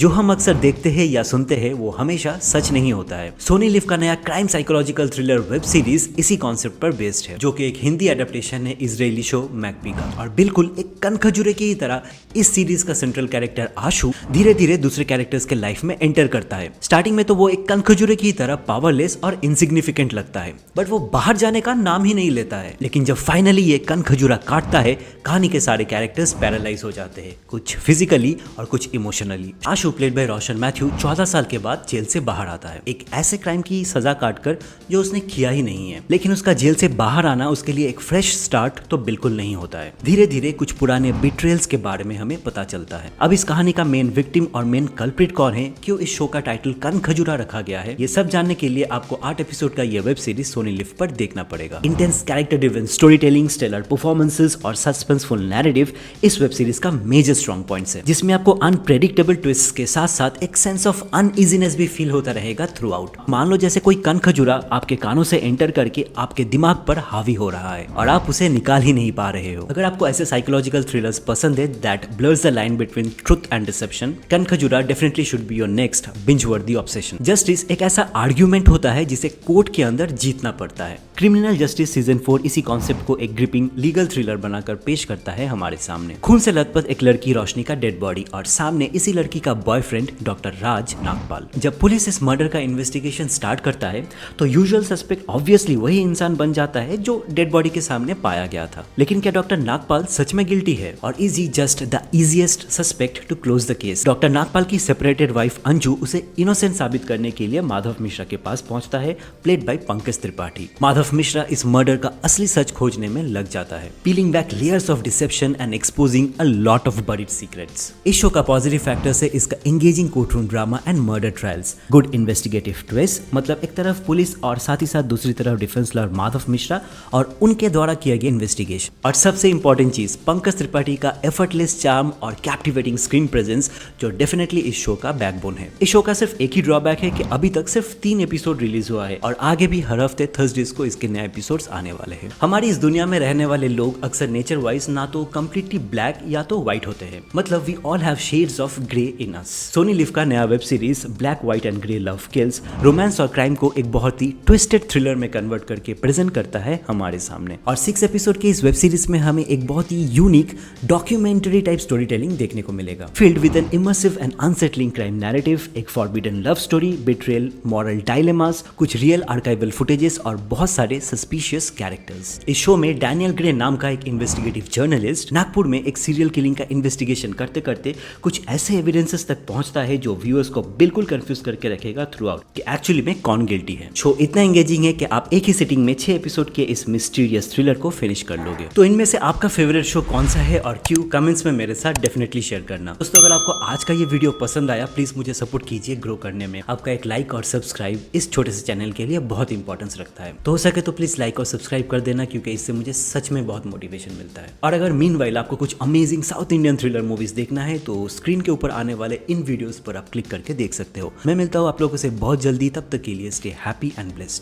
जो हम अक्सर देखते हैं या सुनते हैं वो हमेशा सच नहीं होता है। सोनी लिव का नया crime psychological thriller web series इसी कॉन्सेप्ट पर बेस्ड है, जो कि एक हिंदी एडेप्टेशन है इजरायली शो मैकपी का। और बिल्कुल एक कनखजूरे की तरह इस सीरीज का सेंट्रल कैरेक्टर आशु धीरे धीरे दूसरे कैरेक्टर्स के लाइफ में एंटर करता है। स्टार्टिंग में तो वो एक कनखजूरे की तरह पावरलेस और इनसिग्निफिकेंट लगता है, बट वो बाहर जाने का नाम ही नहीं लेता है। लेकिन जब फाइनली ये कनखजूरा काटता है, कहानी के सारे कैरेक्टर्स पैरालाइज हो जाते हैं, कुछ फिजिकली और कुछ emotionally. Ashu played by Roshan Matthew 14 साल के बाद जेल से बाहर आता है, एक ऐसे क्राइम की सजा काटकर जो उसने किया ही नहीं है। लेकिन उसका जेल से बाहर आना उसके लिए एक फ्रेश स्टार्ट तो बिल्कुल नहीं होता है। धीरे धीरे कुछ पुराने बिट्रेल्स के बारे में हमें पता चलता है। अब इस कहानी का मेन विक्टिम और मेन कल्प्रिट कौन है, क्यों इस शो का टाइटल कनखजूरा रखा गया है, ये सब जानने के लिए आपको 8 एपिसोड का ये वेब सीरीज सोनी लिव पर देखना पड़ेगा। Intense character driven story telling, stellar performances और सस्पेंसफुल नैरेटिव इस वेब सीरीज का मेजर स्ट्रॉन्ग पॉइंट्स है, जिसमें आपको अनप्रेडिक्टेबल ट्विस्ट के साथ साथ एक सेंस ऑफ अनइजीनेस भी फील होता रहेगा थ्रू आउट। मान लो जैसे कोई कनखजूरा आपके कानों से एंटर करके आपके दिमाग पर हावी हो रहा है और आप उसे निकाल ही नहीं पा रहे हो। अगर आपको ऐसे साइकोलॉजिकल थ्रिलर्स पसंद है that blurs the line between truth and deception, Kankhajura definitely should be your next binge worthy obsession. Justice एक ऐसा आर्ग्यूमेंट होता है जिसे कोर्ट के अंदर जीतना पड़ता है। क्रिमिनल जस्टिस सीजन 4 इसी कॉन्सेप्ट को एक ग्रिपिंग लीगल थ्रिलर बनाकर पेश करता है हमारे सामने। खून से लथपथ एक लड़की रोशनी का डेड बॉडी और सामने इसी लड़की का बॉयफ्रेंड डॉक्टर राज नागपाल। जब पुलिस इस मर्डर का इन्वेस्टिगेशन स्टार्ट करता है तो यूजुअल सस्पेक्ट ऑब्वियसली वही इंसान बन जाता है जो डेड बॉडी के सामने पाया गया था। लेकिन क्या डॉक्टर नागपाल सच में गिल्टी है, और is he just the easiest suspect to close the case? Doctor Nagpal की सेपरेटेड वाइफ अंजू उसे इनोसेंट साबित करने के लिए माधव मिश्रा के पास पहुंचता है, प्लेड बाय पंकज त्रिपाठी। माधव मिश्रा इस मर्डर का असली सच खोजने में लग जाता है, piling back layers of deception and exposing a lot of buried secrets. इस शो का पॉजिटिव फैक्टर्स है इसका engaging courtroom drama and murder trials, good investigative twist, मतलब एक तरफ पुलिस और साथ ही साथ दूसरी तरफ डिफेंस लॉयर माधव मिश्रा और उनके द्वारा किया गया इन्वेस्टिगेशन। और सबसे इंपॉर्टेंट चीज पंकज त्रिपाठी का एफर्टलेस चार्म और कैप्टिवेटिंग स्क्रीन प्रेजेंस, जो डेफिनेटली इस शो का बैकबोन है। इस शो का सिर्फ एक ही ड्रॉबैक है कि अभी तक सिर्फ 3 एपिसोड रिलीज हुआ है और आगे भी हर हफ्ते थर्सडेज को इसके नए एपिसोड्स आने वाले हैं। हमारी इस दुनिया में रहने वाले लोग अक्सर नेचर वाइज ना तो कम्प्लीटली ब्लैक या तो व्हाइट होते हैं, मतलब we all have shades of grey in us. Sony LIV का नया web series black white and grey love kills romance और क्राइम को एक बहुत ही ट्विस्टेड थ्रिलर में कन्वर्ट करके प्रेजेंट करता है हमारे सामने। और 6 एपिसोड के इस वेब सीरीज में हमें एक बहुत ही unique documentary type storytelling देखने को मिलेगा, filled with an immersive and unsettling crime narrative, एक forbidden love story, betrayal, moral dilemmas, कुछ रियल आर्काइवल फुटेजेस और बहुत सारे सस्पिशियस कैरेक्टर्स। इस शो में डैनियल ग्रे नाम का एक इन्वेस्टिगेटिव जर्नलिस्ट नागपुर में एक सीरियल किलिंग का इन्वेस्टिगेशन करते करते कुछ ऐसे एविडेंसेस तक पहुंचता है जो व्यूअर्स को बिल्कुल कंफ्यूज करके रखेगा थ्रू आउट कि एक्चुअली में कौन गिल्टी है। शो इतना एंगेजिंग है कि आप एक ही सिटिंग में 6 एपिसोड के इस मिस्टीरियस थ्रिलर को फिनिश कर लोगे। तो इनमें से आपका फेवरेट शो कौन सा है और क्यों, कमेंट्स में मेरे साथ डेफिनेटली शेयर करना। दोस्तों अगर आपको आज का ये वीडियो पसंद आया, प्लीज मुझे सपोर्ट कीजिए ग्रो करने में। आपका एक लाइक और सब्सक्राइब इस छोटे से चैनल के लिए बहुत इंपॉर्टेंस रखता है, तो हो सके तो प्लीज लाइक और सब्सक्राइब कर देना, क्योंकि इससे मुझे सच में बहुत मोटिवेशन मिलता है। और अगर मीनवाइल आपको कुछ amazing south Indian thriller movies देखना है तो स्क्रीन के ऊपर आने वाले इन वीडियोस पर आप क्लिक करके देख सकते हो। मैं मिलता हूँ आप लोगों से बहुत जल्दी, तब तक के लिए स्टे हैप्पी एंड ब्लेस्ड।